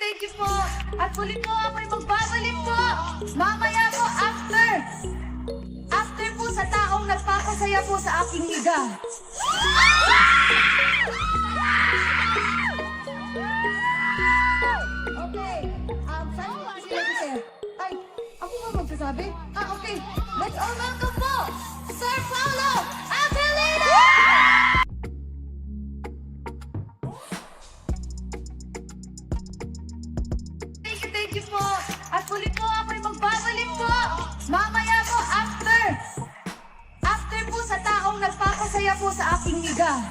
thank you po. At muli po ako'y magbabalik po. Mamaya po after po sa taong nagpapasaya po sa aking higa. Okay, saan po sila sir? Ay, ako ba magsasabi? Okay. Let's all welcome po, Sir Paulo Avelino! Thank you po. At muli po ako'y magbabalik po. Mamaya po after po sa taong nagpapasaya po sa aking higa.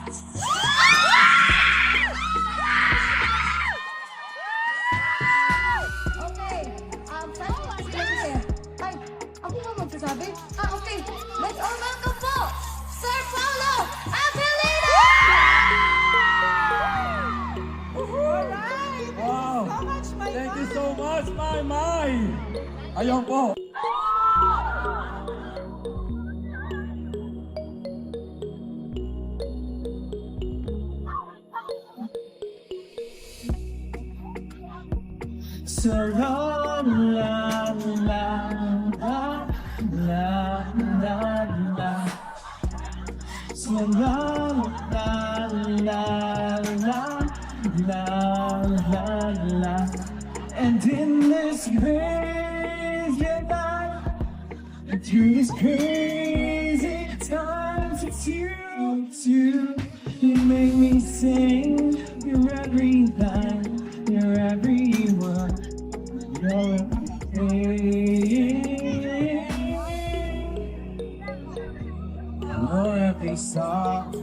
Okay, saan po sila sir? Ay, ako ba magsasabi? Okay. Let's all welcome po, Sir Paulo Avelino! Alright! Wow! Thank you so much, my! Ayun po! So la la la la la la la. So la la la la la la la. And in this crazy life, through this crazy times, it's you make me sing your every line, your every word, your every song,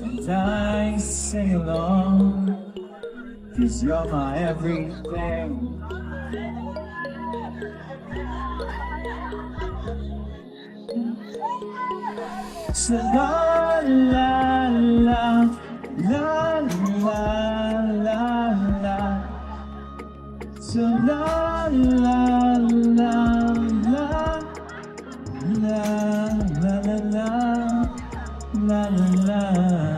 and I sing along. 'Cause you're my everything. So la la la la la la la. So la la la la la la la la la la.